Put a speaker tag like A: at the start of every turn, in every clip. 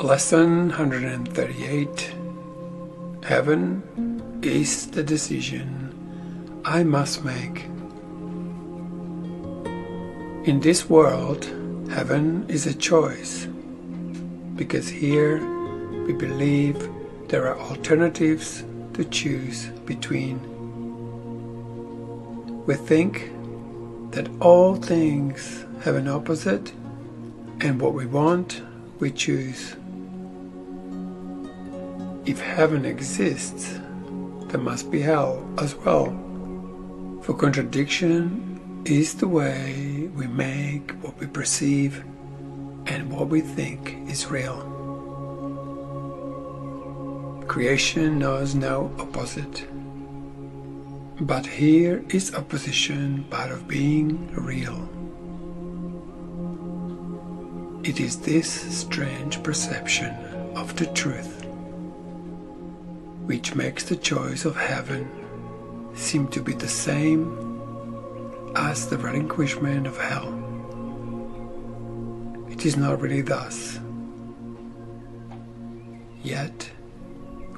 A: Lesson 138. Heaven is the decision I must make. In this world, heaven is a choice, because here we believe there are alternatives to choose between. We think that all things have an opposite, and what we want, we choose. If heaven exists, there must be hell as well, for contradiction is the way we make what we perceive and what we think is real. Creation knows no opposite, but here is opposition part of being real. It is this strange perception of the truth which makes the choice of heaven seem to be the same as the relinquishment of hell. It is not really thus. Yet,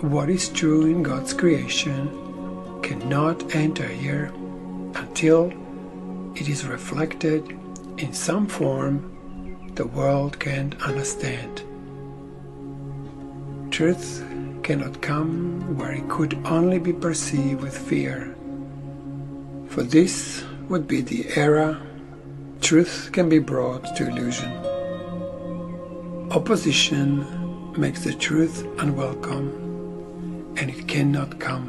A: what is true in God's creation cannot enter here until it is reflected in some form the world can't understand. Truth cannot come where it could only be perceived with fear, for this would be the era truth can be brought to illusion. Opposition makes the truth unwelcome, and it cannot come.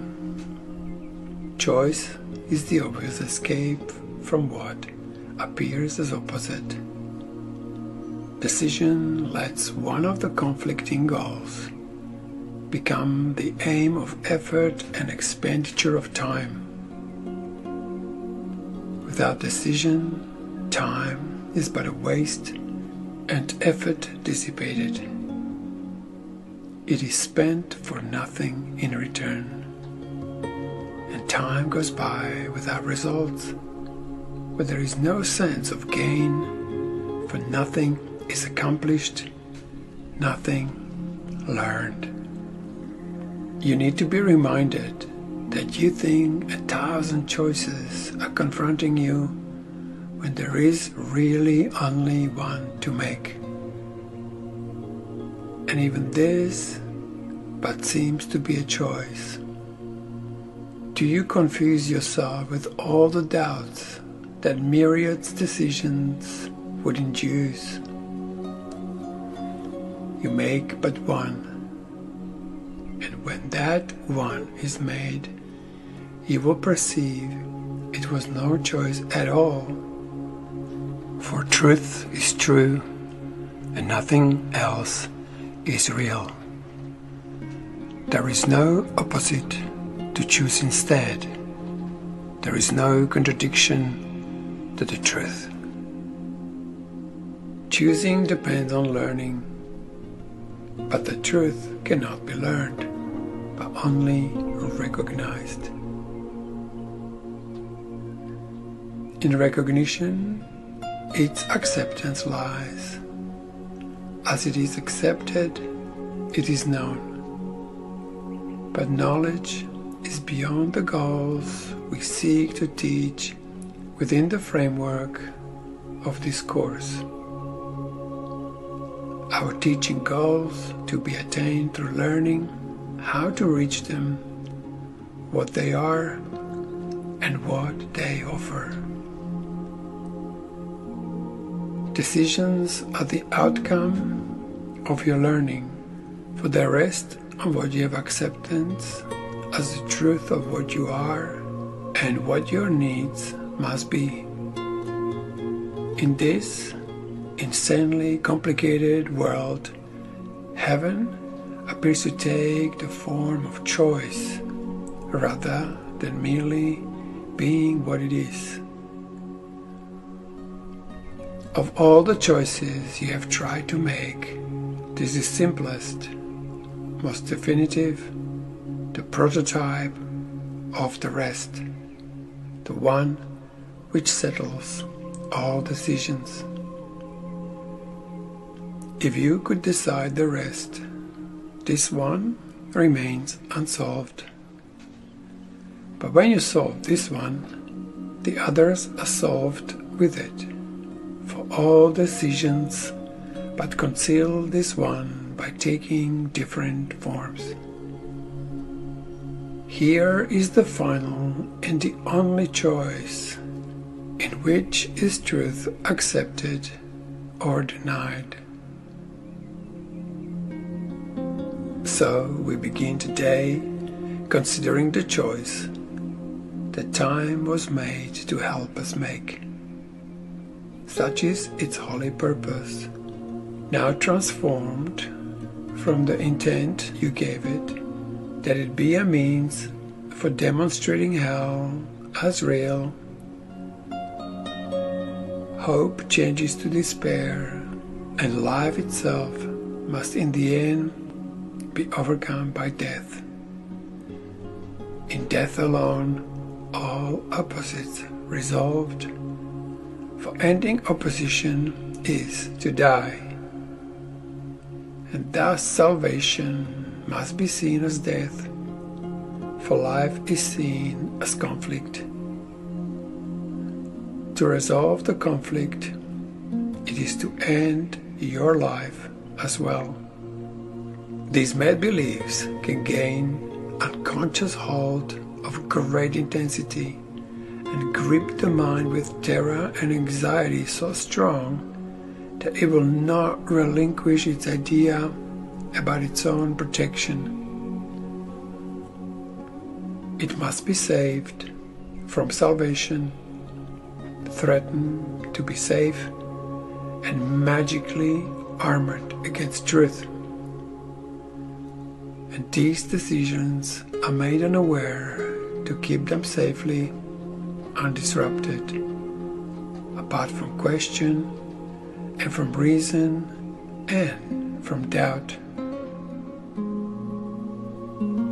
A: Choice is the obvious escape from what appears as opposite. Decision lets one of the conflicting goals become the aim of effort and expenditure of time. Without decision, time is but a waste and effort dissipated. It is spent for nothing in return, and time goes by without results, where there is no sense of gain, for nothing is accomplished, nothing learned. You need to be reminded that you think 1,000 choices are confronting you when there is really only one to make. And even this but seems to be a choice. Do you confuse yourself with all the doubts that myriad decisions would induce? You make but one, and when that one is made, you will perceive it was no choice at all, for truth is true and nothing else is real. There is no opposite to choose instead. There is no contradiction to the truth. Choosing depends on learning, but the truth cannot be learned, but only recognized. In recognition, its acceptance lies. As it is accepted, it is known. But knowledge is beyond the goals we seek to teach within the framework of this course. Our teaching goals to be attained through learning how to reach them, what they are, and what they offer. Decisions are the outcome of your learning, for they rest on what you have acceptance as the truth of what you are and what your needs must be. In this insanely complicated world, heaven appears to take the form of choice rather than merely being what it is. Of all the choices you have tried to make, this is simplest, most definitive, the prototype of the rest, the one which settles all decisions. If you could decide the rest, this one remains unsolved. But when you solve this one, the others are solved with it. For all decisions but conceal this one by taking different forms. Here is the final and the only choice, in which is truth accepted or denied. So we begin today considering the choice that time was made to help us make. Such is its holy purpose, now transformed from the intent you gave it, that it be a means for demonstrating hell as real. Hope changes to despair, and life itself must in the end be overcome by death. In death alone, all opposites resolved, for ending opposition is to die. And thus salvation must be seen as death, for life is seen as conflict. To resolve the conflict, it is to end your life as well. These mad beliefs can gain unconscious hold of great intensity and grip the mind with terror and anxiety so strong that it will not relinquish its idea about its own protection. It must be saved from salvation, threatened to be safe, and magically armored against truth. And these decisions are made unaware to keep them safely undisrupted, apart from question and from reason and from doubt.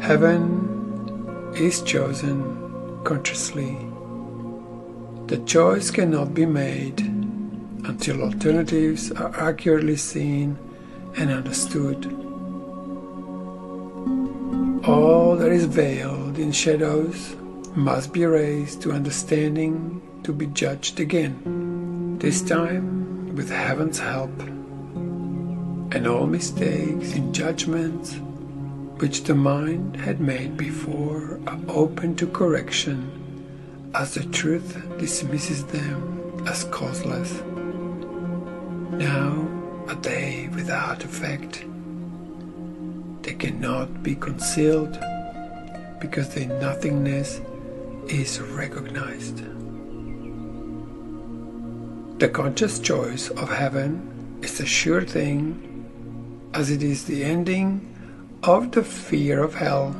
A: Heaven is chosen consciously. The choice cannot be made until alternatives are accurately seen and understood. All that is veiled in shadows must be raised to understanding, to be judged again, this time with heaven's help, and all mistakes in judgments which the mind had made before are open to correction, as the truth dismisses them as causeless. Now are they without effect. They cannot be concealed because their nothingness is recognized. The conscious choice of heaven is a sure thing, as it is the ending of the fear of hell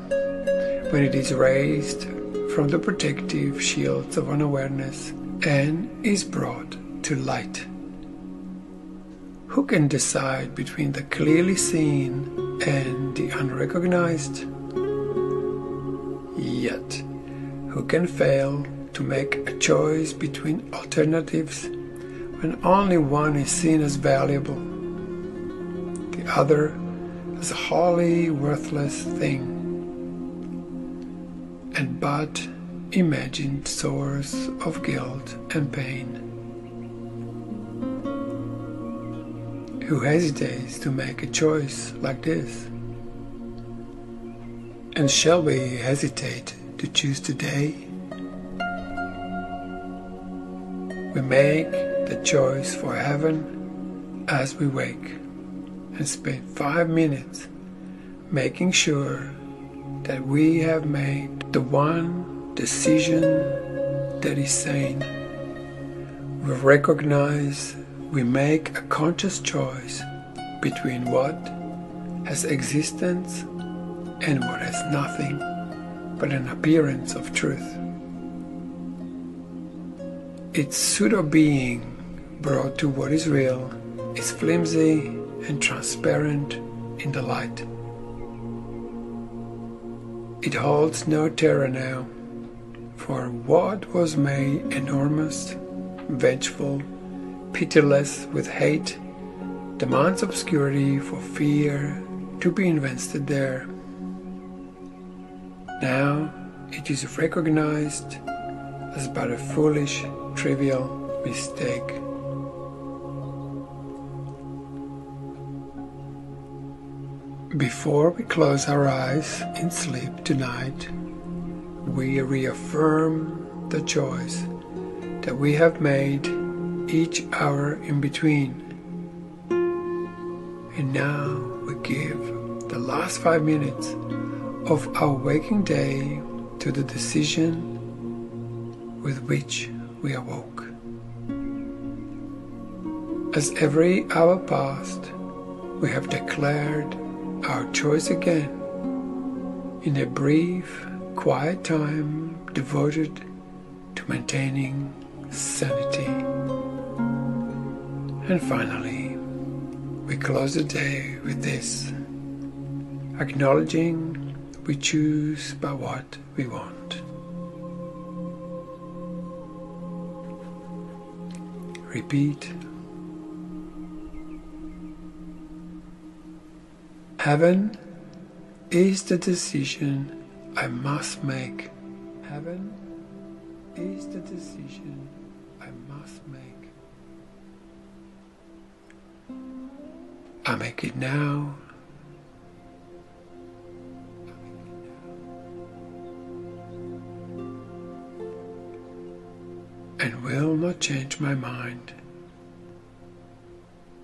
A: when it is raised from the protective shields of unawareness and is brought to light. Who can decide between the clearly seen and the unrecognized? Yet, who can fail to make a choice between alternatives when only one is seen as valuable, the other as a wholly worthless thing, and but imagined source of guilt and pain? Who hesitates to make a choice like this? And shall we hesitate to choose today? We make the choice for heaven as we wake, and spend 5 minutes making sure that we have made the one decision that is sane. We recognize we make a conscious choice between what has existence and what has nothing but an appearance of truth. Its pseudo-being brought to what is real is flimsy and transparent in the light. It holds no terror now, for what was made enormous, vengeful, pitiless with hate demands obscurity for fear to be invested there. Now it is recognized as but a foolish, trivial mistake. Before we close our eyes in sleep tonight, we reaffirm the choice that we have made each hour in between. And now we give the last 5 minutes of our waking day to the decision with which we awoke. As every hour passed, we have declared our choice again in a brief, quiet time devoted to maintaining sanity. And finally, we close the day with this, acknowledging we choose by what we want. Repeat. Heaven is the decision I must make. Heaven is the decision I must make. I make it now. And will not change my mind.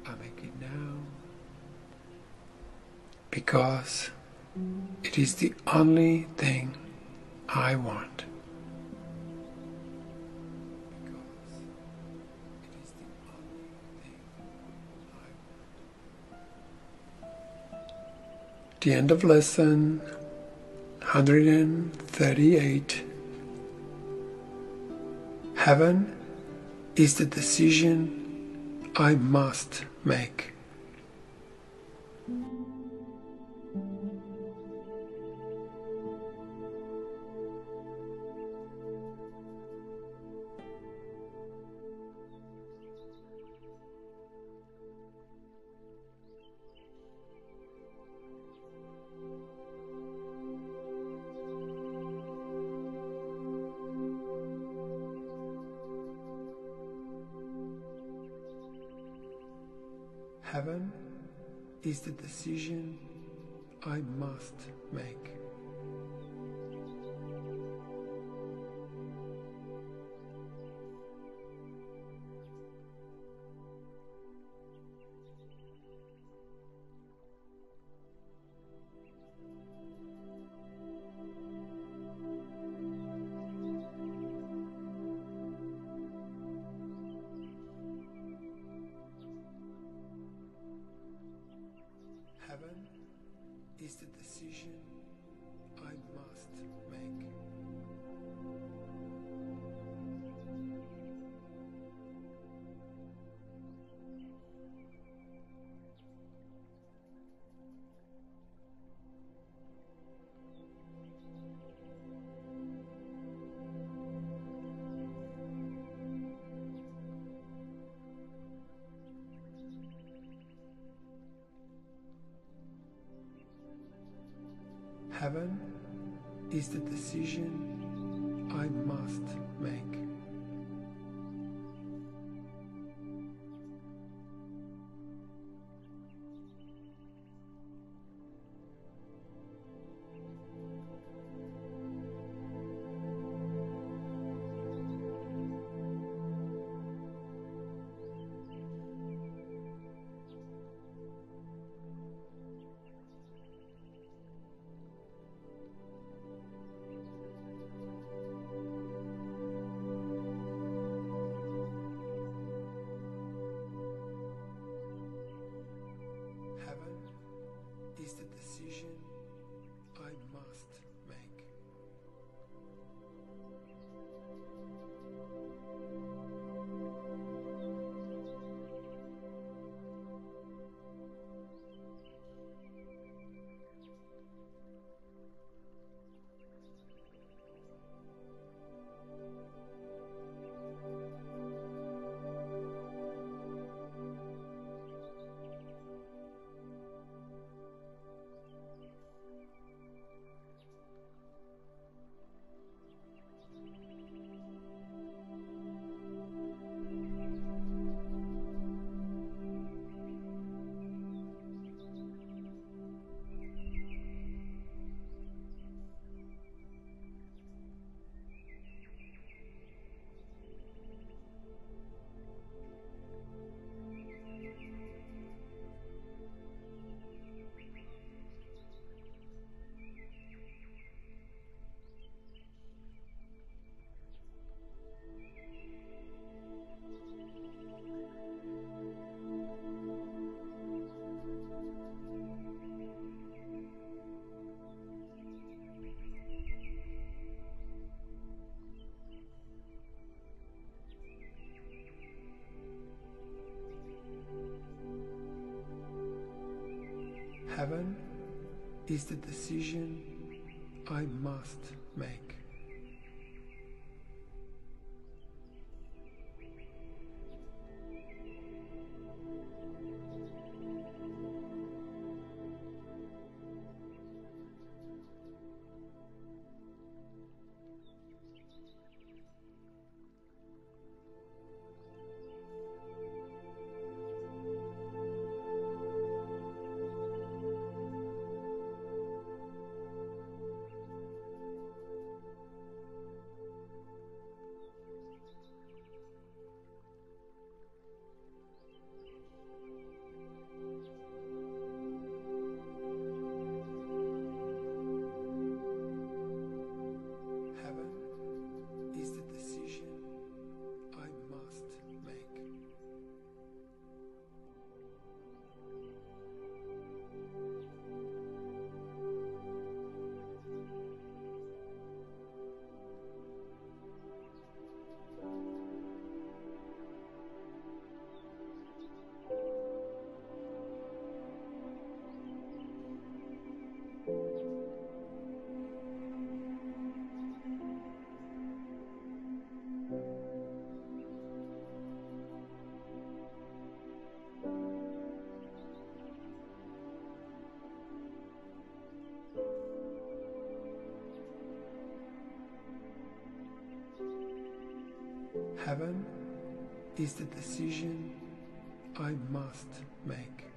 A: I make it now because it is the only thing I want. Because it is the only thing I want. The end of lesson 138. Heaven is the decision I must make. Heaven is the decision I must make. Heaven is the decision I must make. Heaven is the decision I must make. Heaven is the decision I must make. Heaven is the decision I must make. Heaven is the decision I must make. Heaven is the decision I must make.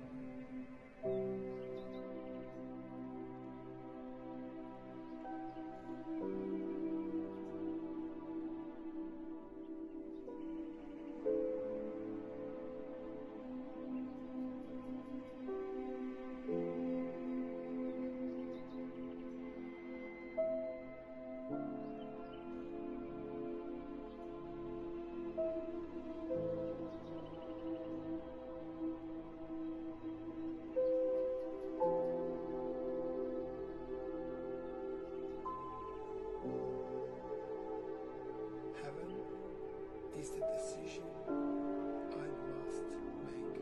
A: Heaven is the decision I must make.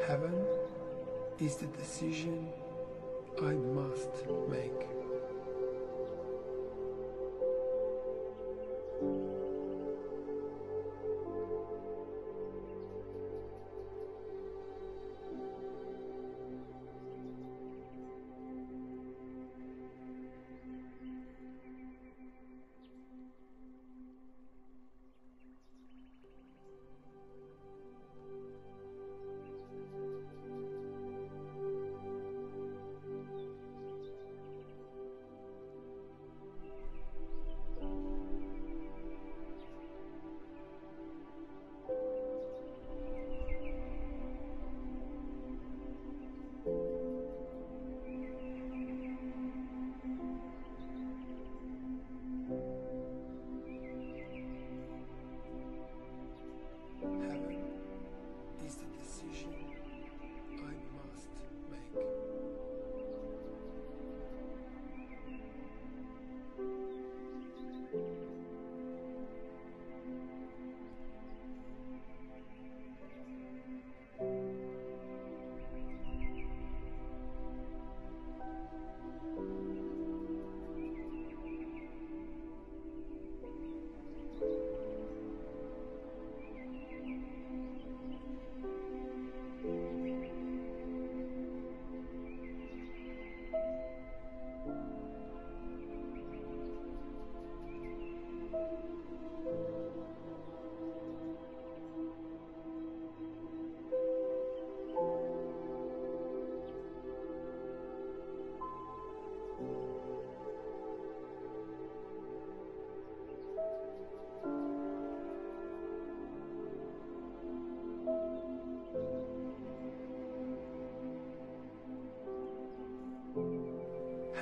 A: Heaven is the decision I must make.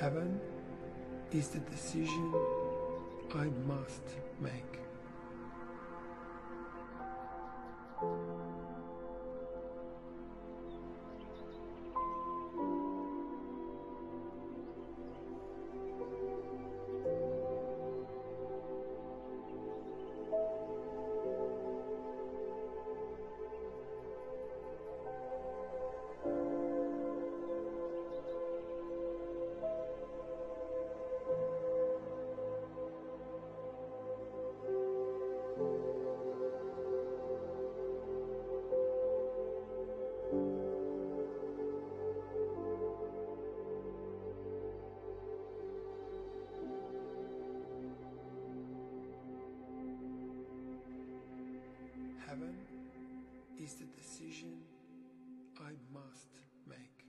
A: Heaven is the decision I must make. Heaven is the decision I must make.